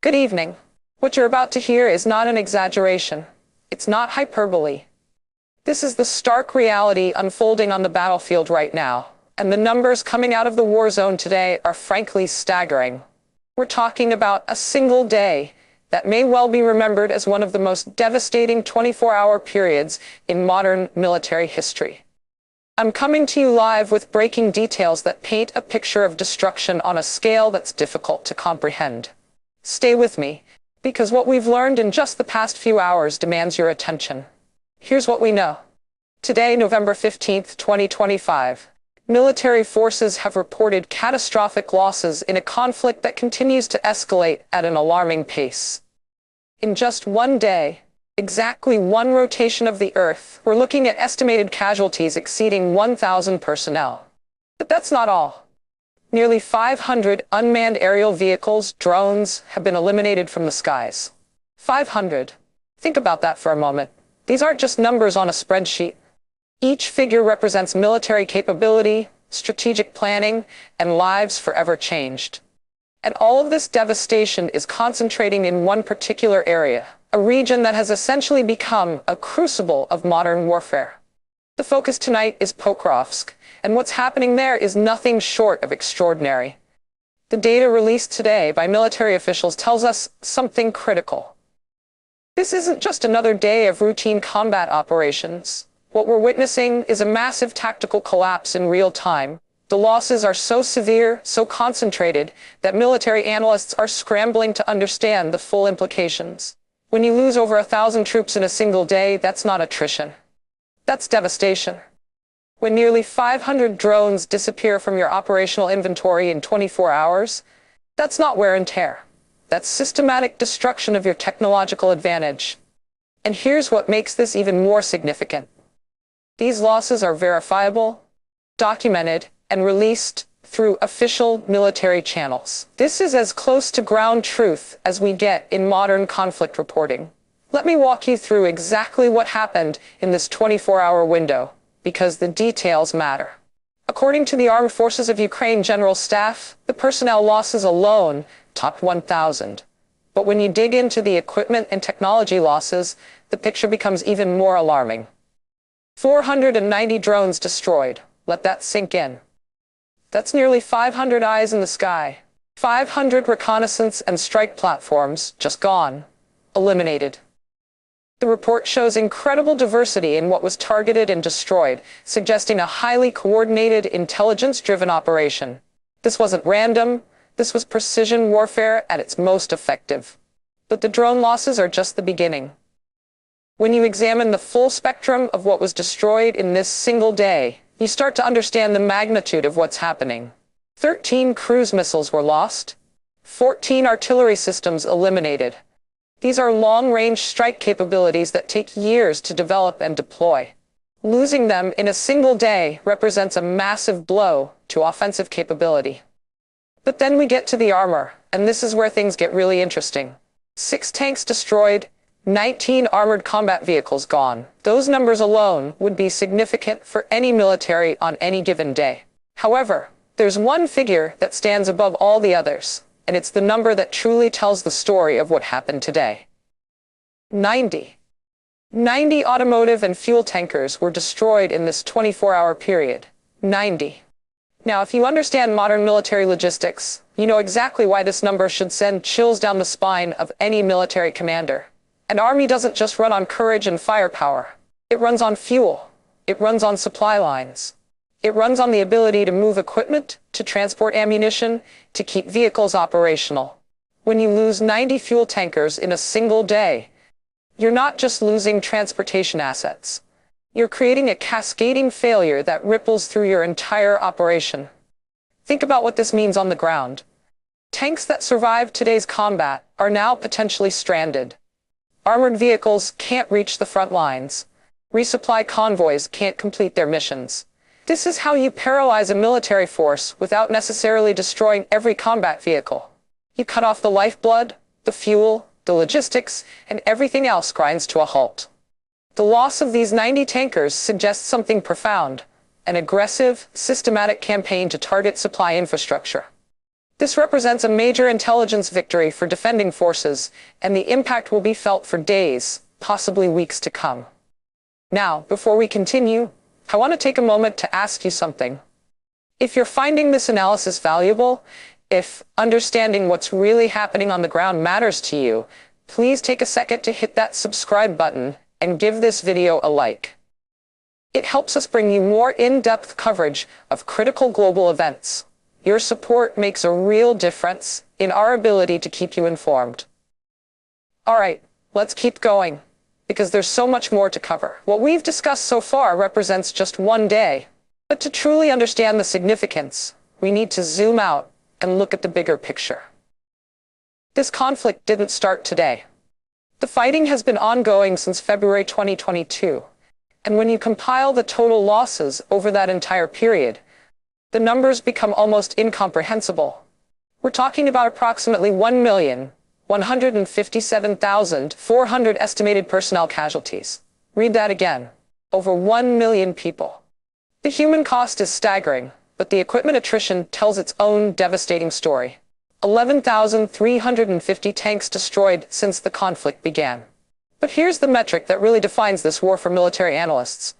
Good evening. What you're about to hear is not an exaggeration. It's not hyperbole. This is the stark reality unfolding on the battlefield right now, and the numbers coming out of the war zone today are frankly staggering. We're talking about a single day that may well be remembered as one of the most devastating 24-hour periods in modern military history. I'm coming to you live with breaking details that paint a picture of destruction on a scale that's difficult to comprehend. Stay with me, because what we've learned in just the past few hours demands your attention. Here's what we know. Today, November 15th, 2025, military forces have reported catastrophic losses in a conflict that continues to escalate at an alarming pace. In just one day, exactly one rotation of the Earth, we're looking at estimated casualties exceeding 1,000 personnel. But that's not all. Nearly 500 unmanned aerial vehicles, drones, have been eliminated from the skies. 500. Think about that for a moment. These aren't just numbers on a spreadsheet. Each figure represents military capability, strategic planning, and lives forever changed. And all of this devastation is concentrating in one particular area, a region that has essentially become a crucible of modern warfare. The focus tonight is Pokrovsk, and what's happening there is nothing short of extraordinary. The data released today by military officials tells us something critical. This isn't just another day of routine combat operations. What we're witnessing is a massive tactical collapse in real time. The losses are so severe, so concentrated, that military analysts are scrambling to understand the full implications. When you lose over 1,000 troops in a single day, that's not attrition. That's devastation. When nearly 500 drones disappear from your operational inventory in 24 hours, that's not wear and tear. That's systematic destruction of your technological advantage. And here's what makes this even more significant. These losses are verifiable, documented, and released through official military channels. This is as close to ground truth as we get in modern conflict reporting. Let me walk you through exactly what happened in this 24-hour window, because the details matter. According to the Armed Forces of Ukraine General Staff, the personnel losses alone topped 1,000. But when you dig into the equipment and technology losses, the picture becomes even more alarming. 490 drones destroyed. Let that sink in. That's nearly 500 eyes in the sky. 500 reconnaissance and strike platforms just gone, eliminated. The report shows incredible diversity in what was targeted and destroyed, suggesting a highly coordinated, intelligence-driven operation. This wasn't random. This was precision warfare at its most effective. But the drone losses are just the beginning. When you examine the full spectrum of what was destroyed in this single day, you start to understand the magnitude of what's happening. 13 cruise missiles were lost. 14 artillery systems eliminated. These are long-range strike capabilities that take years to develop and deploy. Losing them in a single day represents a massive blow to offensive capability. But then we get to the armor, and this is where things get really interesting. 6 tanks destroyed, 19 armored combat vehicles gone. Those numbers alone would be significant for any military on any given day. However, there's one figure that stands above all the others, and it's the number that truly tells the story of what happened today. 90. 90 automotive and fuel tankers were destroyed in this 24-hour period. 90. Now, if you understand modern military logistics, you know exactly why this number should send chills down the spine of any military commander. An army doesn't just run on courage and firepower. It runs on fuel. It runs on supply lines. It runs on the ability to move equipment, to transport ammunition, to keep vehicles operational. When you lose 90 fuel tankers in a single day, you're not just losing transportation assets. You're creating a cascading failure that ripples through your entire operation. Think about what this means on the ground. Tanks that survived today's combat are now potentially stranded. Armored vehicles can't reach the front lines. Resupply convoys can't complete their missions. This is how you paralyze a military force without necessarily destroying every combat vehicle. You cut off the lifeblood, the fuel, the logistics, and everything else grinds to a halt. The loss of these 90 tankers suggests something profound, an aggressive, systematic campaign to target supply infrastructure. This represents a major intelligence victory for defending forces, and the impact will be felt for days, possibly weeks to come. Now, before we continue, I want to take a moment to ask you something. If you're finding this analysis valuable, if understanding what's really happening on the ground matters to you, please take a second to hit that subscribe button and give this video a like. It helps us bring you more in-depth coverage of critical global events. Your support makes a real difference in our ability to keep you informed. All right, let's keep going, because there's so much more to cover. What we've discussed so far represents just one day, but to truly understand the significance, we need to zoom out and look at the bigger picture. This conflict didn't start today. The fighting has been ongoing since February 2022, and when you compile the total losses over that entire period, the numbers become almost incomprehensible. We're talking about approximately 1,157,400 estimated personnel casualties. Read that again. Over 1 million people. The human cost is staggering, but the equipment attrition tells its own devastating story. 11,350 tanks destroyed since the conflict began. But here's the metric that really defines this war for military analysts.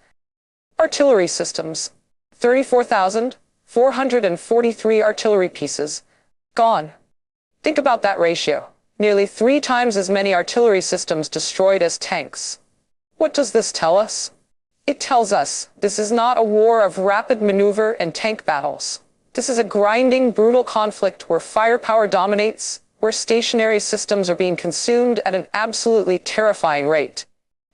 Artillery systems. 34,443 artillery pieces. Gone. Think about that ratio. Nearly 3 times as many artillery systems destroyed as tanks. What does this tell us? It tells us this is not a war of rapid maneuver and tank battles. This is a grinding, brutal conflict where firepower dominates, where stationary systems are being consumed at an absolutely terrifying rate.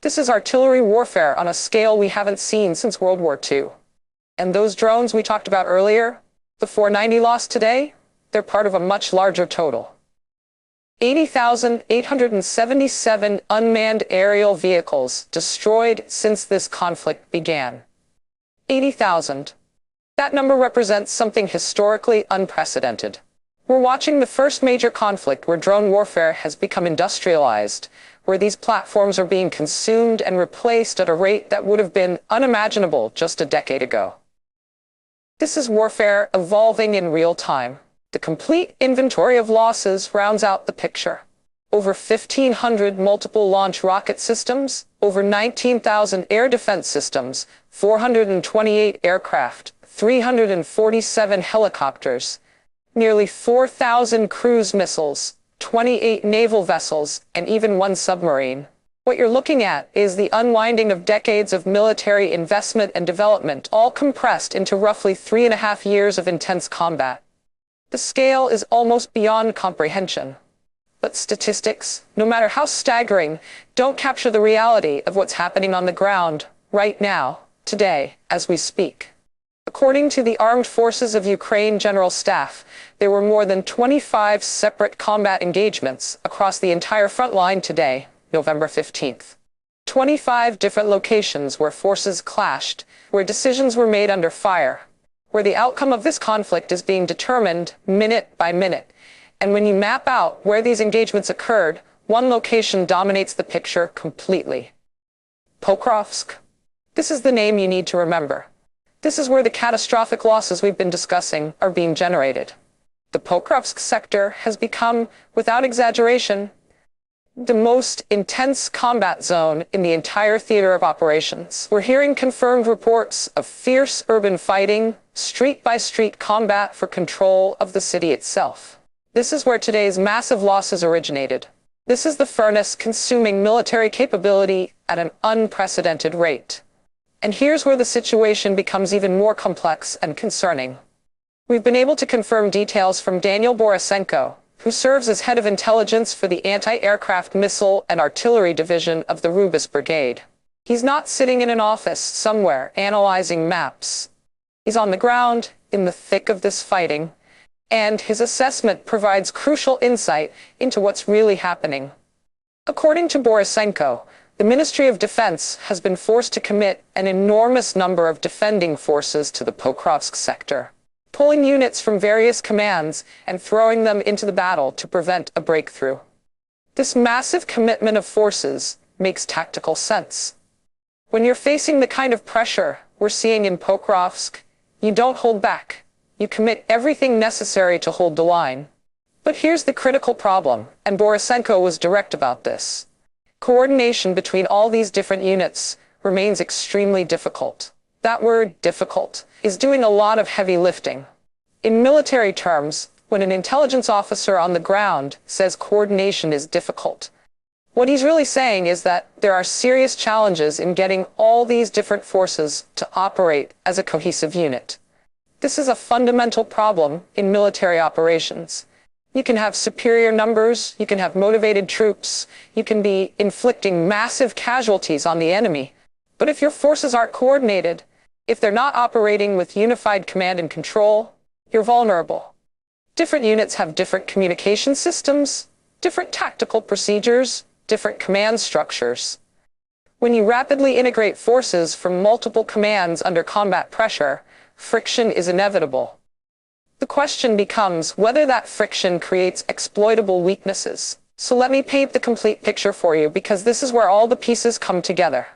This is artillery warfare on a scale we haven't seen since World War II. And those drones we talked about earlier, the 490 lost today, they're part of a much larger total. 80,877 unmanned aerial vehicles destroyed since this conflict began. 80,000. That number represents something historically unprecedented. We're watching the first major conflict where drone warfare has become industrialized, where these platforms are being consumed and replaced at a rate that would have been unimaginable just a decade ago. This is warfare evolving in real time. The complete inventory of losses rounds out the picture. Over 1,500 multiple launch rocket systems, over 19,000 air defense systems, 428 aircraft, 347 helicopters, nearly 4,000 cruise missiles, 28 naval vessels, and even 1 submarine. What you're looking at is the unwinding of decades of military investment and development, all compressed into roughly 3.5 years of intense combat. The scale is almost beyond comprehension. But statistics, no matter how staggering, don't capture the reality of what's happening on the ground, right now, today, as we speak. According to the Armed Forces of Ukraine General Staff, there were more than 25 separate combat engagements across the entire front line today, November 15th. 25 different locations where forces clashed, where decisions were made under fire, where the outcome of this conflict is being determined minute by minute. And when you map out where these engagements occurred, one location dominates the picture completely. Pokrovsk. This is the name you need to remember. This is where the catastrophic losses we've been discussing are being generated. The Pokrovsk sector has become, without exaggeration, the most intense combat zone in the entire theater of operations. We're hearing confirmed reports of fierce urban fighting, street-by-street combat for control of the city itself. This is where today's massive losses originated. This is the furnace consuming military capability at an unprecedented rate. And here's where the situation becomes even more complex and concerning. We've been able to confirm details from Daniel Borisenko, who serves as head of intelligence for the anti-aircraft missile and artillery division of the Rubis Brigade. He's not sitting in an office somewhere analyzing maps. He's on the ground, in the thick of this fighting, and his assessment provides crucial insight into what's really happening. According to Borisenko, the Ministry of Defense has been forced to commit an enormous number of defending forces to the Pokrovsk sector, pulling units from various commands and throwing them into the battle to prevent a breakthrough. This massive commitment of forces makes tactical sense. When you're facing the kind of pressure we're seeing in Pokrovsk, you don't hold back. You commit everything necessary to hold the line. But here's the critical problem, and Borisenko was direct about this. Coordination between all these different units remains extremely difficult. That word, difficult, is doing a lot of heavy lifting. In military terms, when an intelligence officer on the ground says coordination is difficult, what he's really saying is that there are serious challenges in getting all these different forces to operate as a cohesive unit. This is a fundamental problem in military operations. You can have superior numbers, you can have motivated troops, you can be inflicting massive casualties on the enemy. But if your forces aren't coordinated, if they're not operating with unified command and control, you're vulnerable. Different units have different communication systems, different tactical procedures, different command structures. When you rapidly integrate forces from multiple commands under combat pressure, friction is inevitable. The question becomes whether that friction creates exploitable weaknesses. So let me paint the complete picture for you, because this is where all the pieces come together.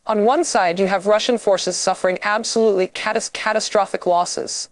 On one side, you have Russian forces suffering absolutely catastrophic losses.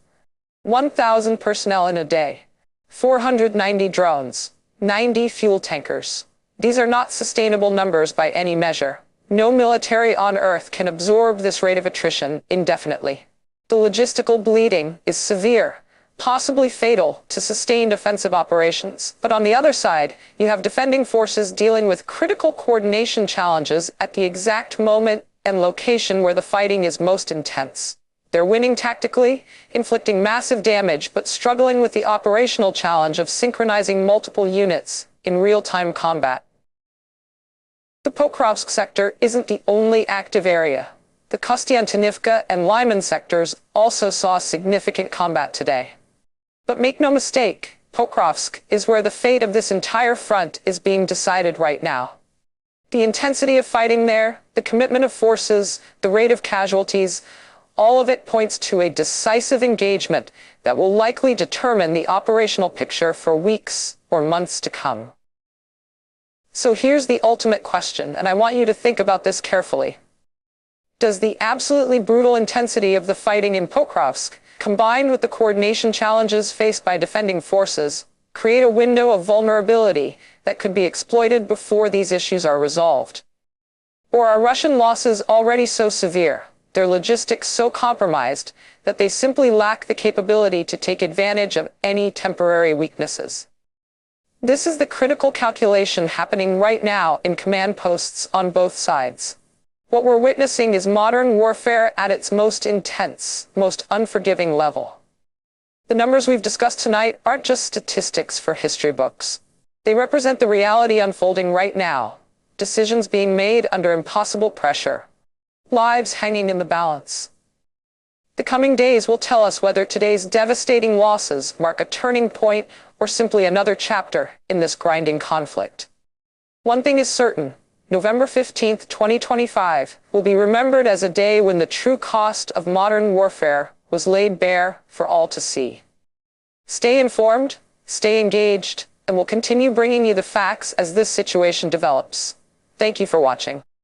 1,000 personnel in a day, 490 drones, 90 fuel tankers. These are not sustainable numbers by any measure. No military on Earth can absorb this rate of attrition indefinitely. The logistical bleeding is severe, possibly fatal to sustained offensive operations. But on the other side, you have defending forces dealing with critical coordination challenges at the exact moment and location where the fighting is most intense. They're winning tactically, inflicting massive damage, but struggling with the operational challenge of synchronizing multiple units in real-time combat. The Pokrovsk sector isn't the only active area. The Kostiantynivka and Lyman sectors also saw significant combat today. But make no mistake, Pokrovsk is where the fate of this entire front is being decided right now. The intensity of fighting there, the commitment of forces, the rate of casualties, all of it points to a decisive engagement that will likely determine the operational picture for weeks or months to come. So here's the ultimate question, and I want you to think about this carefully. Does the absolutely brutal intensity of the fighting in Pokrovsk, combined with the coordination challenges faced by defending forces, create a window of vulnerability that could be exploited before these issues are resolved? Or are Russian losses already so severe, their logistics so compromised, that they simply lack the capability to take advantage of any temporary weaknesses? This is the critical calculation happening right now in command posts on both sides. What we're witnessing is modern warfare at its most intense, most unforgiving level. The numbers we've discussed tonight aren't just statistics for history books. They represent the reality unfolding right now, decisions being made under impossible pressure, lives hanging in the balance. The coming days will tell us whether today's devastating losses mark a turning point or simply another chapter in this grinding conflict. One thing is certain. November 15th, 2025 will be remembered as a day when the true cost of modern warfare was laid bare for all to see. Stay informed, stay engaged, and we'll continue bringing you the facts as this situation develops. Thank you for watching.